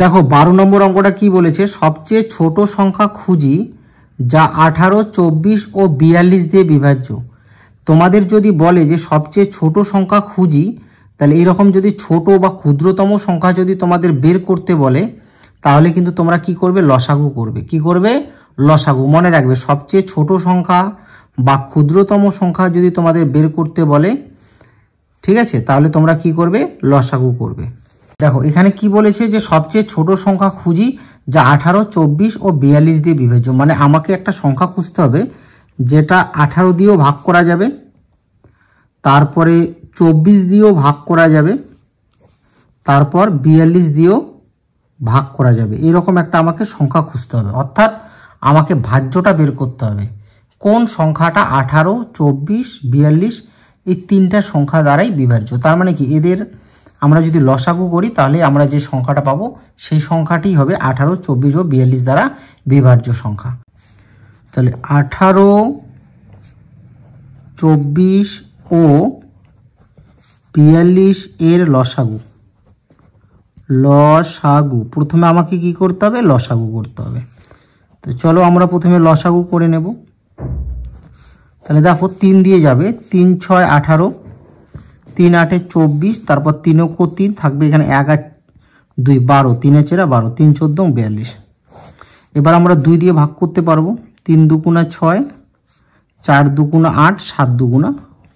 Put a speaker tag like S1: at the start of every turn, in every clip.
S1: দেখো 12 নম্বর অঙ্কটা কি বলেছে, সবচেয়ে ছোট সংখ্যা খুঁজি যা 18, 24 ও 42 দিয়ে বিভাজ্য। তোমাদের যদি বলে যে সবচেয়ে ছোট সংখ্যা খুঁজি, তাহলে এরকম যদি ছোট বা ক্ষুদ্রতম সংখ্যা যদি তোমাদের বের করতে বলে, তাহলে কিন্তু তোমরা কি করবে, লসাগু করবে। কি করবে, লসাগু। মনে রাখবে, সবচেয়ে ছোট সংখ্যা বা ক্ষুদ্রতম সংখ্যা যদি তোমাদের বের করতে বলে, ঠিক আছে, তাহলে তোমরা কি করবে, লসাগু করবে। দেখো এখানে কি বলেছে যে সবচেয়ে ছোট সংখ্যা খুঁজি যা 18, 24 ও 42 দিয়ে বিভাজ্য। মানে আমাকে একটা সংখ্যা খুঁজতে হবে যেটা 18 দিয়েও ভাগ করা যাবে, তারপরে 24 দিয়েও ভাগ করা যাবে, তারপর 42 দিয়েও ভাগ করা যাবে। এরকম একটা আমাকে সংখ্যা খুঁজতে হবে, অর্থাৎ আমাকে ভাজ্যটা বের করতে হবে কোন সংখ্যাটা 18, 24, 42 এই তিনটা সংখ্যা দ্বারাই বিভাজ্য। তার মানে কি, এদের আমরা যদি লসাগু করি তাহলে আমরা যে সংখ্যাটা পাবো সেই সংখ্যাটি হবে 18, 24 ও 42 দ্বারা বিভাজ্য সংখ্যা। তাহলে 18, 24 ও 42 এর লসাগু। প্রথমে আমাকে কি করতে হবে, লসাগু করতে হবে। তো চলো আমরা প্রথমে লসাগু করে নেব। তাহলে দেখো 3 দিয়ে যাবে, 3 6 18, 3 8 24, তারপর 3 ও 3 থাকবে এখানে, 1 আর 2 12, 3 এ 12, 3 14 42। এবার আমরা 2 দিয়ে ভাগ করতে পারবো, 3 2 6, 4 2 8, 7 2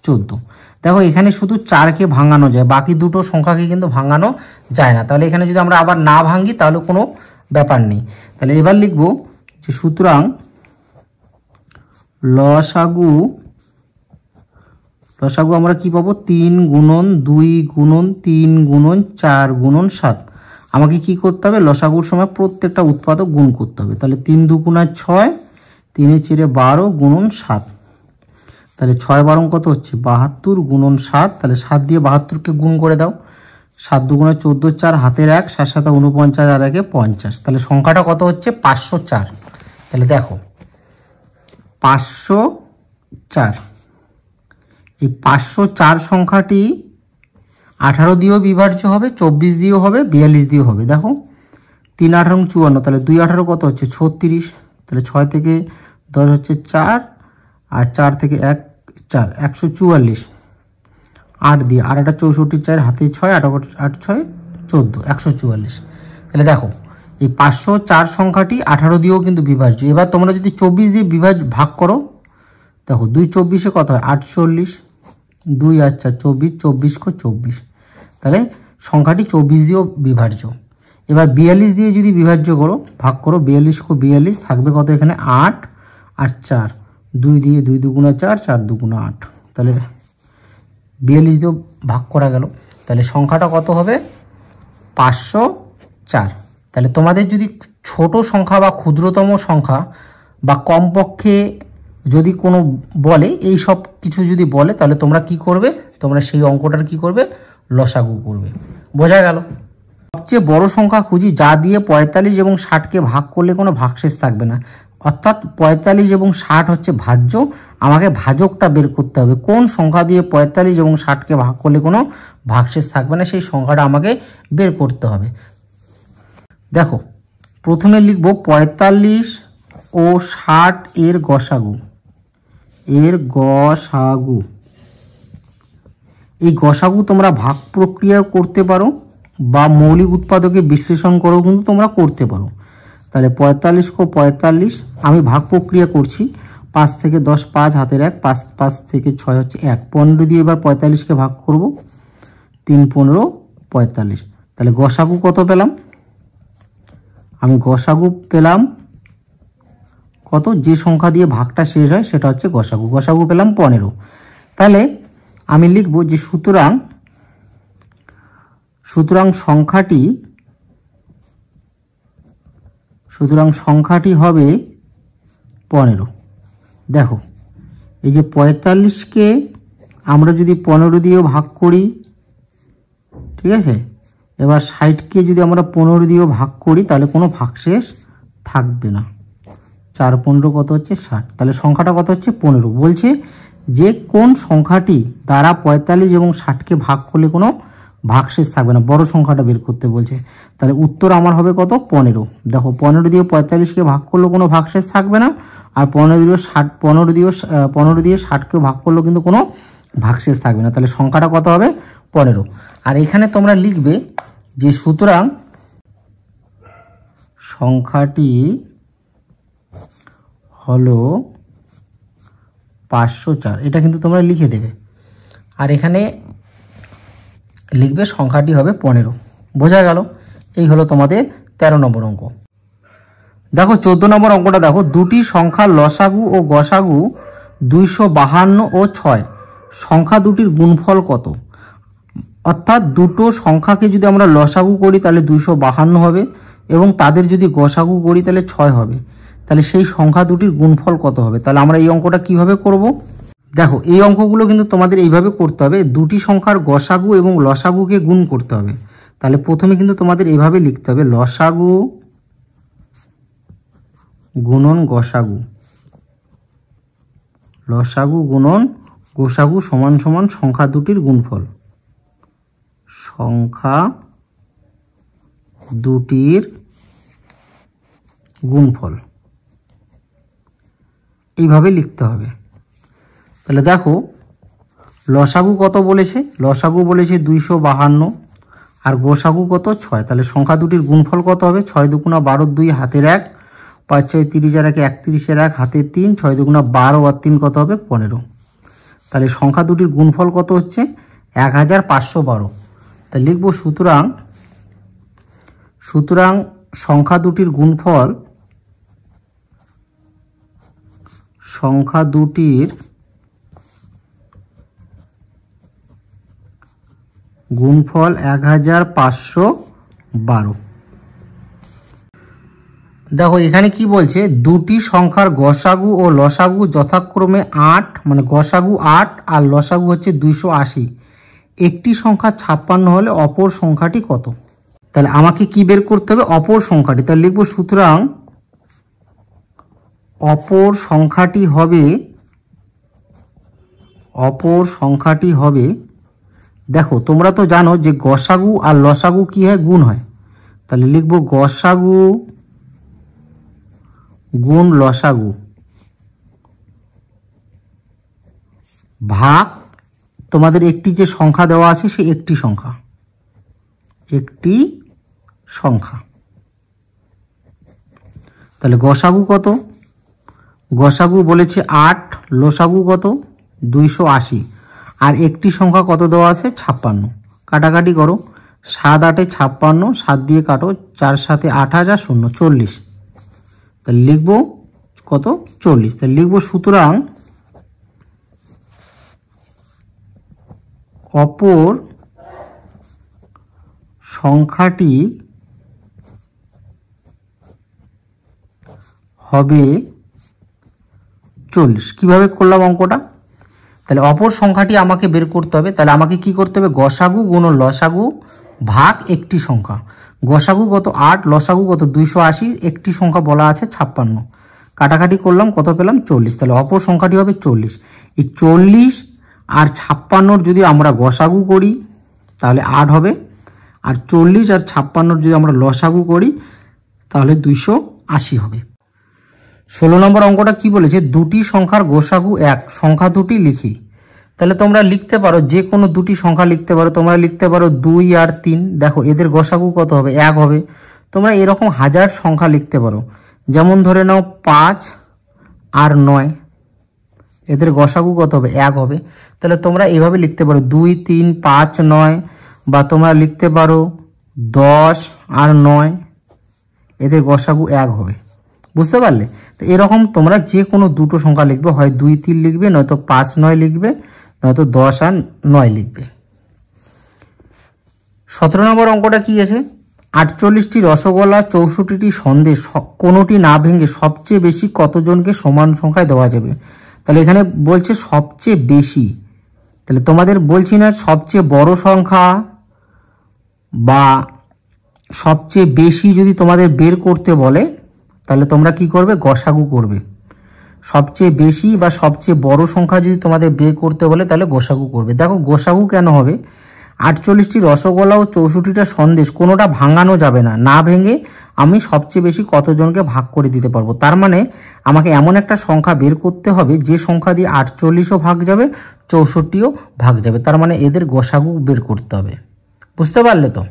S1: 14। দেখো এখানে শুধু 4কে ভাঙানো যায়, বাকি দুটো সংখ্যাকে কিন্তু ভাঙানো যায় না। তাহলে এখানে যদি আমরা আবার না ভাঙি তাহলে কোনো ব্যাপার নেই। তাহলে এবার লিখবো যে সুতরাং লসাগু আমরা কি পাবো, 3 গুণন 2 গুণন 3 গুণন 4 গুণন 7। আমাকে কি করতে হবে, লসাগুর সময় প্রত্যেকটা উৎপাদক গুণ করতে হবে। তাহলে 3 2 6, 3 এ 12 গুণন 7। তাহলে 6 12 কত হচ্ছে, 72 গুণন 7। তাহলে 7 দিয়ে 72কে গুণ করে দাও, 7 2 14, 4 হাতের 1, 7 7 49 আর 1 50। তাহলে সংখ্যাটা কত হচ্ছে, 504। তাহলে দেখো 504, এই 504 সংখ্যাটি 18 দিয়েও বিভাজ্য হবে, 24 দিয়েও হবে, 42 দিয়েও হবে। দেখো 3 18 54, তাহলে 2 18 কত হচ্ছে, 36। তাহলে 6 থেকে 10 হচ্ছে 4, আর 4 থেকে 1 4, 144। 8 দিয়ে আর একটা 64, 4 হাতে 6, 8 8 6 14, 144। তাহলে দেখো এই 504 সংখ্যাটি 18 দিয়েও কিন্তু বিভাজ্য। এবার তোমরা যদি 24 দিয়ে ভাগ করো, দেখো 2 24 কত হয়, 48, 2 আচ্ছা 24, 24 কো 24। তাহলে সংখ্যাটি 24 দিয়েও বিভাজ্য। এবার 42 দিয়ে যদি বিভাজ্য করো, ভাগ করো, 42 কো 42 থাকবে কত, এখানে 8 আর 4, 2 দিয়ে 2 2 4, 4 2 8। তাহলে 42 দিয়েও ভাগ করা গেল। তাহলে সংখ্যাটা কত হবে, 504। তাহলে তোমাদের যদি ছোট সংখ্যা বা ক্ষুদ্রতম সংখ্যা বা কমপক্ষে যদি কোনো বলে, এই সব কিছু যদি বলে, তাহলে তোমরা কি করবে, তোমরা সেই অঙ্কটার কি করবে, লসাগু করবে। বোঝা গেল। সবচেয়ে বড় সংখ্যা খুঁজি যা দিয়ে 45 এবং 60কে ভাগ করলে কোনো ভাগশেষ থাকবে না। অর্থাৎ 45 এবং 60 হচ্ছে ভাজ্য, আমাকে ভাজকটা বের করতে হবে। কোন সংখ্যা দিয়ে 45 এবং 60কে ভাগ করলে কোনো ভাগশেষ থাকবে না, সেই সংখ্যাটা আমাকে বের করতে হবে। দেখো প্রথমে লিখব 45 ও 60 এর গসাগু। এই গসাগু তোমরা ভাগ প্রক্রিয়া করতে পারো বা মৌলিক উৎপাদকে বিশ্লেষণ করেও কিন্তু তোমরা করতে পারো। তাহলে 45 কো 45 আমি ভাগ প্রক্রিয়া করছি, 5 থেকে 10 5 হাতের 1, 5 থেকে 6 হচ্ছে 1, 15 দিয়ে এবার 45কে ভাগ করব, 3 15 45। তাহলে গসাগু কত পেলাম, আমি গসাগু পেলাম কত, যে সংখ্যা দিয়ে ভাগটা শেষ হয় সেটা হচ্ছে গসাগু পেলাম 15। তাহলে আমি লিখব যে সুতরাং সংখ্যাটি হবে 15। দেখো এই যে 45কে আমরা যদি 15 দিয়েও ভাগ করি, ঠিক আছে, এবার 60কে যদি আমরা 15 দিয়েও ভাগ করি তাহলে কোনো ভাগশেষ থাকবে না। 4 15 কত হচ্ছে 60। তাহলে সংখ্যাটা কত হচ্ছে 15। বলছে যে কোন সংখ্যাটি দ্বারা 45 এবং 60কে ভাগ করলে কোনো ভাগশেষ থাকবে না, বড় সংখ্যাটা বের করতে বলছে। তাহলে উত্তর আমার হবে কত? 15। দেখো 15 দিয়ে 45কে ভাগ করলেও কোনো ভাগশেষ থাকবে না, আর 15 দিয়ে 60কেও ভাগ করলেও কিন্তু কোনো ভাগশেষ থাকবে না। তাহলে সংখ্যাটা কত হবে? 15। আর এখানে তোমরা লিখবে যে সুতরাং সংখ্যাটি হলো 504, এটা কিন্তু তোমরা লিখে দেবে। আর এখানে লিখবে সংখ্যাটি হবে 15। বোঝা গেল? এই হলো তোমাদের 13 নম্বর অঙ্ক। দেখো 14 নম্বর অঙ্কটা দেখো, দুটি সংখ্যার লসাগু ও গসাগু 252 ও 6, সংখ্যা দুটির গুণফল কত? অর্থাৎ দুটো সংখ্যাকে যদি আমরা লসাগু করি তাহলে 252 হবে, এবং তাদের যদি গসাগু করি তাহলে 6 হবে। তাহলে সেই সংখ্যা দুটির গুণফল কত হবে? তাহলে আমরা এই অঙ্কটা কিভাবে করব? দেখো এই অঙ্কগুলো কিন্তু তোমাদের এইভাবে করতে হবে, দুটি সংখ্যার গসাগু এবং লসাগুকে গুণ করতে হবে। তাহলে প্রথমে কিন্তু তোমাদের এইভাবে লিখতে হবে, লসাগু গুণন গসাগু, লসাগু গুণন গোসাগু সমান সমান সংখ্যা দুটির গুণফল, সংখ্যা দুটির গুণফল, এইভাবে লিখতে হবে। তাহলে দেখো লসাগু কত বলেছে? লসাগু বলেছে 252, আর গোসাগু কত? 6। তাহলে সংখ্যা দুটির গুণফল কত হবে? 6 দুগুণা 12, 2 হাতের 1, 5 6 30 আর 1 31, 1 হাতের 3, 6 দুগুণা 12 আর 3 কত হবে? 15। তাহলে সংখ্যা দুটির গুণফল কত হচ্ছে? 1512। তাহলে লিখব সুতরাং সংখ্যা দুটির গুণফল, সংখ্যা দুটির গুণফল 1512। দেখো এখানে কি বলছে, দুটি সংখ্যার গসাগু ও লসাগু যথাক্রমে 8, মানে গসাগু 8 আর লসাগু হচ্ছে 280। একটি সংখ্যা 56 হলে অপর সংখ্যাটি কত? তাহলে আমাকে কি বের করতে হবে? অপর সংখ্যাটি। তাহলে লিখব সুতরাং অপর সংখ্যাটি হবে, দেখো তোমরা তো জানো যে গসাগু আর লসাগু কি হয়? গুণ হয়। তাহলে লিখব গসাগু গুণ লসাগু ভাগ তোমাদের একটি যে সংখ্যা দেওয়া আছে সেই একটি সংখ্যা, তাহলে গসাগু কত? গসাগু বলেছে 8, লসাগু কত? 280, আর একটি সংখ্যা কত দেওয়া আছে? 56। কাটাকাটি করো, 7 8 56, 7 দিয়ে কাটো, 4 7 28 আর 0 40। তাহলে লিখব কত? 40। তাহলে লিখব সুতরাং অপর সংখ্যাটি হবে 40। কিভাবে করলাম অঙ্কটা? তাহলে অপর সংখ্যাটি আমাকে বের করতে হবে। তাহলে আমাকে কি করতে হবে? গসাগু গুণন লসাগু ভাগ একটি সংখ্যা। গসাগু কত? 8, লসাগু কত? 280, একটি সংখ্যা বলা আছে 56। কাটাকাটি করলাম, কত পেলাম? 40। তাহলে অপর সংখ্যাটি হবে 40। এই 40 আর 56 যদি আমরা গসাগু করি তাহলে 8 হবে, আর 40 আর 56 যদি আমরা লসাগু করি তাহলে 280 হবে। 16 নম্বর অঙ্কটা কি বলেছে? দুটি সংখ্যার গোসাগু 1, সংখ্যা দুটি লিখি। তাহলে তোমরা লিখতে পারো, যে কোনো দুটি সংখ্যা লিখতে পারো। তোমরা লিখতে পারো 2 আর 3, দেখো এদের গোসাগু কত হবে? 1 হবে। তোমরা এরকম হাজার সংখ্যা লিখতে পারো, যেমন ধরে নাও 5 আর 9, এদের গোসাগু কত হবে? 1 হবে। তাহলে তোমরা এভাবে লিখতে পারো 2 3 5 9, বা তোমরা লিখতে পারো 10 আর 9, এদের গোসাগু 1 হবে। বুঝতে পারলে? তো এরকম তোমরা যে কোনো দুটো সংখ্যা লিখবে, হয় 2 3 লিখবে, নয়তো 5 9 লিখবে, নয়তো 10 আর 9 লিখবে। 17 নম্বর অঙ্কটা কি আছে? 48টি রসগোল্লা, 64টি সন্দেশ কোনোটি না ভেঙে সবচেয়ে বেশি কতজনকে সমান সংখ্যায় দেওয়া যাবে? তাহলে এখানে বলছে সবচেয়ে বেশি। তাহলে তোমাদের বলছি না সবচেয়ে বড় সংখ্যা বা সবচেয়ে বেশি যদি তোমাদের বের করতে বলে তাহলে তোমরা কি করবে? গসাগু করবে। সবচেয়ে বেশি বা সবচেয়ে বড় সংখ্যা যদি তোমাদের বের করতে বলে তাহলে গোসাগু করবে। দেখো গোসাগু কেন হবে? 48টি রসগোল্লা ও 64টা সন্দেশ কোনোটা ভাঙানো যাবে না, না ভেঙে আমি সবচেয়ে বেশি কতজনকে ভাগ করে দিতে পারবো। তার মানে আমাকে এমন একটা সংখ্যা বের করতে হবে যে সংখ্যা দিয়ে 48ও ভাগ যাবে, 64ও ভাগ যাবে। তার মানে এদের গসাগু বের করতে হবে। বুঝতে পারলে তো?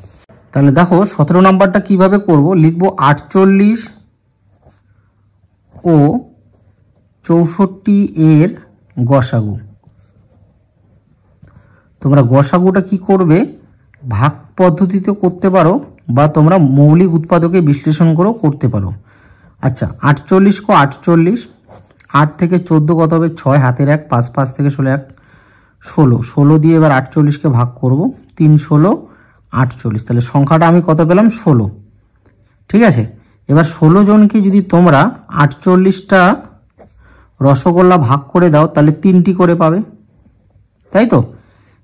S1: তাহলে দেখো 17 নম্বরটা কিভাবে করব। লিখবো 48 ও 64 এর গসাগু। তোমরা গসাগুটা কি করবে, ভাগ পদ্ধতিতে করতে পারো বা তোমরা মৌলিক উৎপাদকে বিশ্লেষণ করেও করতে পারো। আচ্ছা, 48 কো 48, 8 থেকে 14 কত হবে 6, হাতের 1, 5 5 থেকে 16 1, 16 দিয়ে এবার 48কে ভাগ করব, 3 16 48। তাহলে সংখ্যাটা আমি কত পেলাম 16। ঠিক আছে, এবার 16 জনকে যদি তোমরা 48টা রসগোল্লা ভাগ করে দাও তাহলে 3টি করে পাবে, তাই তো?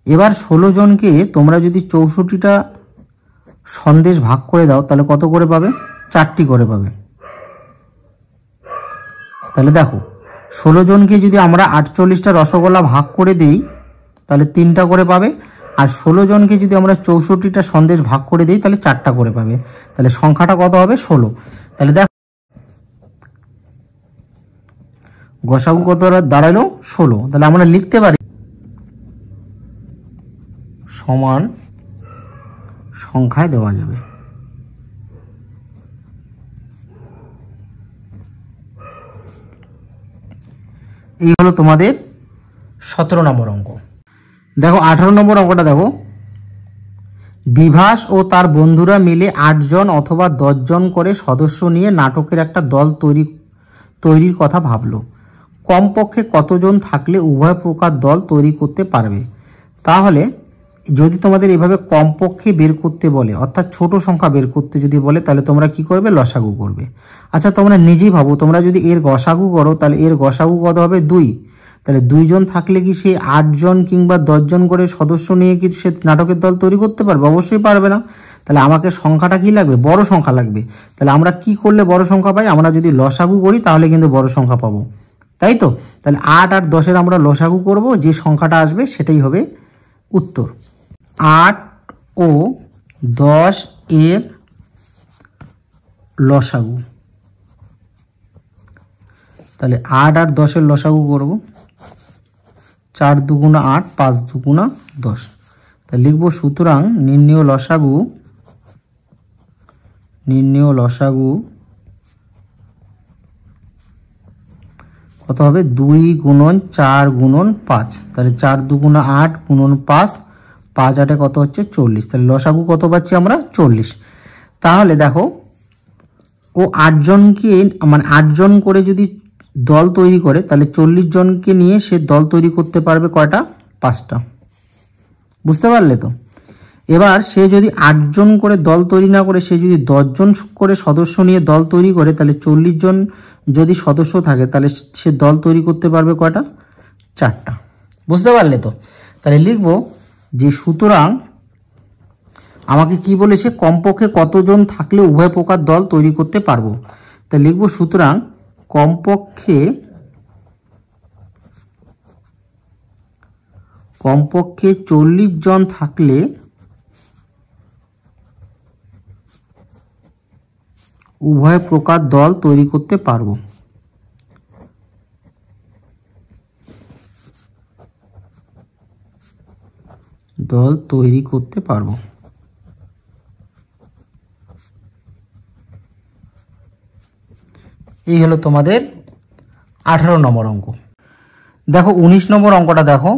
S1: এবার 16 জনকে তোমরা যদি 64টা সন্দেশ ভাগ করে দাও তাহলে কত করে পাবে, 4টি করে পাবে। তাহলে দেখো 16 জনকে যদি আমরা 48টা রসগোল্লা ভাগ করে দিই তাহলে 3টা করে পাবে, আর 16 জনকে যদি আমরা 64টা সন্দেশ ভাগ করে দিই তাহলে 4টা করে পাবে। তাহলে সংখ্যাটা কত হবে 16। তাহলে দেখো গসাগু কত দাঁড়ালো 16। তাহলে আমরা লিখতে পারি সমান সংখ্যায় দেওয়া যাবে। এই হলো তোমাদের 17 নম্বর অঙ্ক। দেখো 18 নম্বর অঙ্কটা দেখো, বিভাস ও তার বন্ধুরা মিলে 8 জন অথবা 10 জন করে সদস্য নিয়ে নাটকের একটা দল তৈরির কথা ভাবলো। কমপক্ষে কতজন থাকলে উভয় প্রকার দল তৈরি করতে পারবে? তাহলে যদি তোমাদের এভাবে কমপক্ষে বের করতে বলে, অর্থাৎ ছোট সংখ্যা বের করতে যদি বলে, তাহলে তোমরা কি করবে, লসাগু করবে। আচ্ছা, তোমরা নিজেই ভাবো, তোমরা যদি এর গসাগু করো তাহলে এর গসাগু কত হবে 2। তাহলে 2 জন থাকলে কি সে 8 জন কিংবা 10 জন করে সদস্য নিয়ে কি সে নাটকের দল তৈরি করতে পারবে? অবশ্যই পারবে না। তাহলে আমাকে সংখ্যাটা কি লাগবে, বড় সংখ্যা লাগবে। তাহলে আমরা কি করলে বড় সংখ্যা পাই, আমরা যদি লসাগু করি তাহলে কিন্তু বড় সংখ্যা পাবো, তাই তো? তাহলে 8 আর 10-এর আমরা লসাগু করব, যে সংখ্যাটা আসবে সেটাই হবে উত্তর। 8 ও 10 এর লসাগু। তাহলে 8 আর 10-এর লসাগু করব, 4 দুগুণা 8, 5 দুগুণা 10। তাহলে লিখব সুতরাং নির্ণেয় লসাগু কত হবে 2 গুণন 4 গুণন 5। তাহলে 4 দুগুণা 8 গুণন 5, 5 8-এ কত হচ্ছে 40। তাহলে লসাগু কত পাচ্ছি আমরা 40। তাহলে দেখো ও 8 জনকে মানে 8 জন করে যদি দল তৈরি করে তাহলে 40 জনকে নিয়ে সে দল তৈরি করতে পারবে কয়টা, 5টা। বুঝতে পারলে তো? এবার সে যদি 8 জন করে দল তৈরি না করে সে যদি 10 জন করে সদস্য নিয়ে দল তৈরি করে তাহলে 40 জন যদি সদস্য থাকে তাহলে সে দল তৈরি করতে পারবে কয়টা, 4টা। বুঝতে পারলে তো? তাহলে লিখব যে সুতরাং আমাকে কি বলেছে, কমপক্ষে কতজন থাকলে উভয় প্রকার দল তৈরি করতে পারবো। তাহলে লিখব সুতরাং কমপক্ষে 40 জন থাকলে উভয় প্রকার দল তৈরি করতে পারবো। দল তৈরি করতে পারবো। এই হলো তোমাদের 18 নম্বর অঙ্ক। দেখো 19 নম্বর অঙ্কটা দেখো,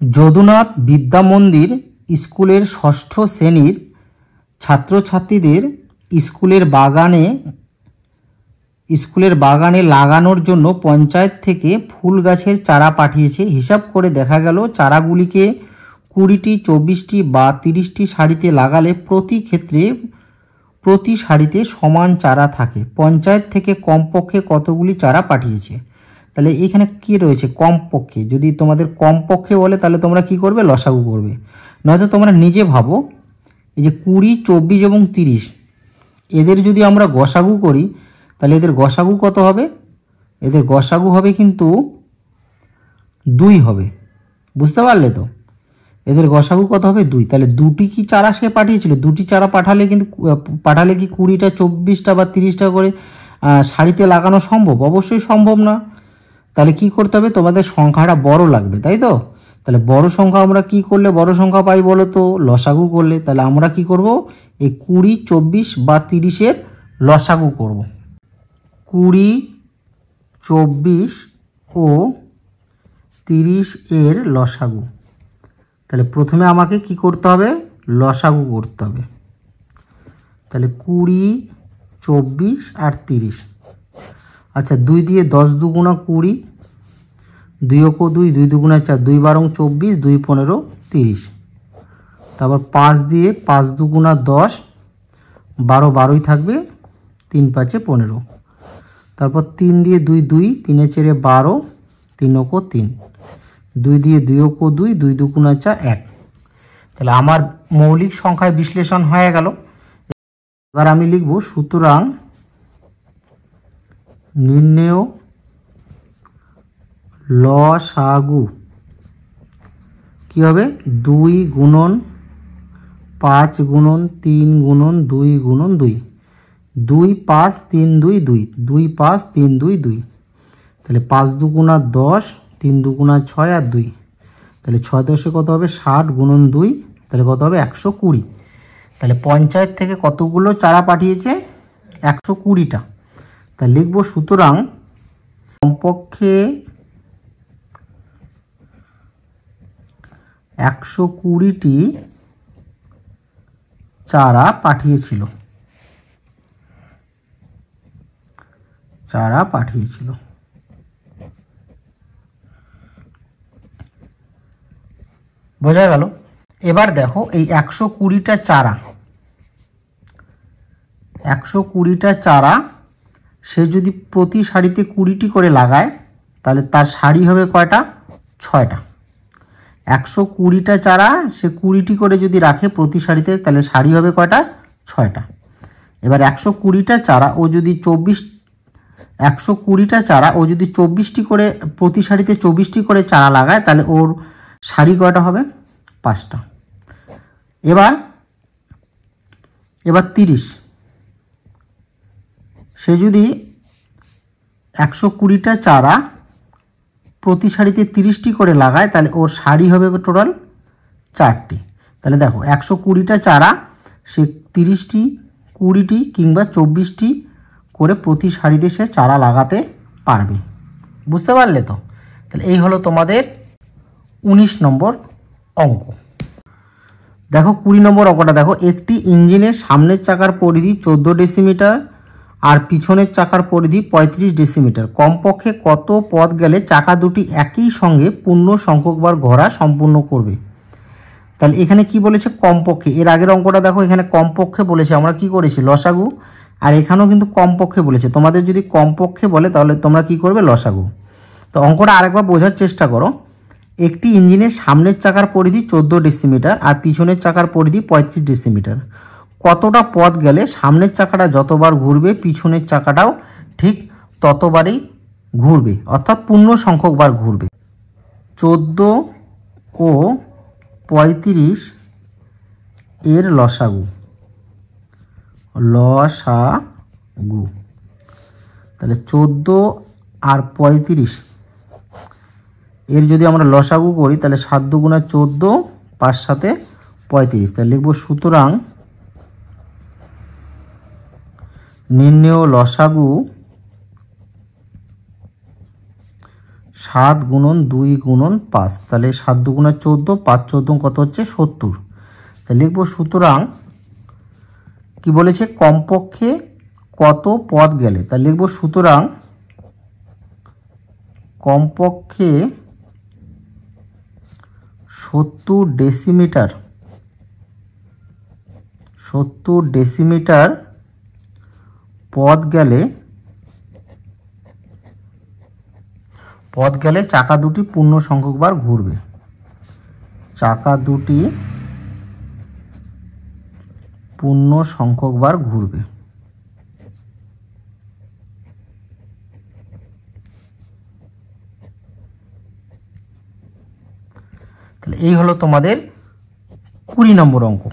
S1: যদুনাথ বিদ্যা মন্দির স্কুলের 6ষ্ঠ শ্রেণীর ছাত্রছাত্রীদের স্কুলের বাগানে লাগানোর জন্য পঞ্চায়েত থেকে ফুল গাছের চারা পাঠিয়েছে। হিসাব করে দেখা গেল চারাগুলিকে 20টি 24টি বা 30টি সারিতে লাগালে প্রতি সারিতে সমান চারা থাকে। পঞ্চায়েত থেকে কমপক্ষে কতগুলি চারা পাঠিয়েছে? তাহলে এখানে কি রয়েছে, কমপক্ষে। যদি তোমাদের কমপক্ষে বলে তাহলে তোমরা কি করবে, লসাগু করবে। নয়তো তোমরা নিজে ভাবো, এই যে 20, 24 এবং 30 এদের যদি আমরা গসাগু করি তাহলে এদের গসাগু কত হবে, এদের গসাগু হবে কিন্তু 2 হবে। বুঝতে পারলে তো? এদের গসাগু কত হবে 2। তাহলে দুটি কি চারা সে পাঠিয়েছিল, দুটি চারা পাঠালে কি 20টা 24টা বা 30টা করে সারিতে লাগানো সম্ভব? অবশ্যই সম্ভব না। তাহলে কি করতে হবে, তোমাদের সংখ্যাটা বড় লাগবে, তাই তো? তাহলে বড় সংখ্যা আমরা কি করলে বড় সংখ্যা পাই বলো তো? লসাগু করলে। তাহলে আমরা কি করব, এই 20, 24 বা 30-এর লসাগু করব। 20, 24 ও 30 এর লসাগু। তাহলে প্রথমে আমাকে কি করতে হবে, লসাগু করতে হবে। তাহলে 20, 24 আর 30। আচ্ছা 2 দিয়ে 10 দুগুণা 20, 2 ও 2, 2 দুগুণা 4, 2 12 24, 2 15 30। তারপর 5 দিয়ে 5 দুগুণা 10, 12 12ই থাকবে, 3 5 15। তারপর 3 দিয়ে 2 2, 3 4 12, 3 ও 3, 2 দিয়ে 2 ও 2, 2 দুগুণা 4 1। তাহলে আমার মৌলিক সংখ্যায় বিশ্লেষণ হয়ে গেল। এবার আমি লিখব, সুতরাং নির্ণেয় লসাগু কি হবে, 2 গুণন 5 গুণন 3 গুণন 2 গুণন 2, 2 5 3 2 2, 2 5 3 2 2। তাহলে 5 দুগুণা 10, 3 দুগুণা 6 আর 2। তাহলে 6 10 কত হবে, 60 গুণন 2, তাহলে কত হবে 120। তাহলে পঞ্চায়েত থেকে কতগুলো চারা পাঠিয়েছে, 120টা। তাহলে লিখব, সুতরাং কমপক্ষে 120টি চারা পাঠিয়েছিল। বোঝা গেল? এবার দেখো এই 120টা চারা সে যদি প্রতি সারিতে 20টি করে লাগায়, তাহলে তার সারি হবে কয়টা, 6টা। 120টা চারা সে 20টি করে যদি রাখে প্রতি সারিতে, তাহলে সারি হবে কয়টা, 6টা। এবার 120টা চারা ও যদি 24টি করে প্রতি সারিতে 24টি করে চারা লাগায়, তাহলে ওর সারি কয়টা হবে, 5টা। এবার 30, সে যদি 120টা চারা প্রতি সারিতে 30টি করে লাগায়, তাহলে ওর সারি হবে টোটাল 4টি। তাহলে দেখো 120টা চারা সে 30টি 20টি কিংবা 24টি করে প্রতি সারিতে সে চারা লাগাতে পারবে। বুঝতে পারলে তো? তাহলে এই হলো তোমাদের 19 নম্বর অঙ্ক। দেখো 20 নম্বর অঙ্কটা দেখো, একটি ইঞ্জিনের সামনের চাকার পরিধি 14 ডেসিমিটার আর পিছনের চাকার পরিধি 35 ডেসিমিটার। কমপক্ষে কত পথ গেলে চাকা দুটি একই সঙ্গে পূর্ণ সংখ্যকবার ঘোরা সম্পূর্ণ করবে? তাহলে এখানে কি বলেছে, কমপক্ষে। এর আগের অঙ্কটা দেখো, এখানে কমপক্ষে বলেছে, আমরা কি করেছি, লসাগু। আর এখানেও কিন্তু কমপক্ষে বলেছে। তোমাদের যদি কমপক্ষে বলে তাহলে তোমরা কি করবে, লসাগু। তো অঙ্কটা আরেকবার বোঝার চেষ্টা করো। একটি ইঞ্জিনের সামনের চাকার পরিধি 14 ডেসিমিটার আর পিছনের চাকার পরিধি 35 ডেসিমিটার। কতটা পথ গেলে সামনের চাকাটা যতবার ঘুরবে পিছনের চাকাটাও ঠিক ততবারই ঘুরবে, অর্থাৎ পূর্ণ সংখ্যকবার ঘুরবে। 14 ও 35 এর লসাগু। তাহলে 14 আর 35 এর যদি আমরা লসাগু করি, তাহলে 7 দুগুণা 14, 5 7 35। তাহলে লিখব, সুতরাং নির্ণেয় লসাগু 7 গুণন 2 গুণন 5। তাহলে 7 দুগুণা 14, 5 14 কত হচ্ছে, 70। তাহলে লিখব, সুতরাং কি বলেছে, কমপক্ষে কত পথ গেলে। তাহলে লিখব, সুতরাং কমপক্ষে 70 ডেসিমিটার পথ গেলে চাকা দুটি পূর্ণ সংখ্যকবার ঘুরবে। তাহলে এই হলো তোমাদের 20 নম্বর অঙ্ক।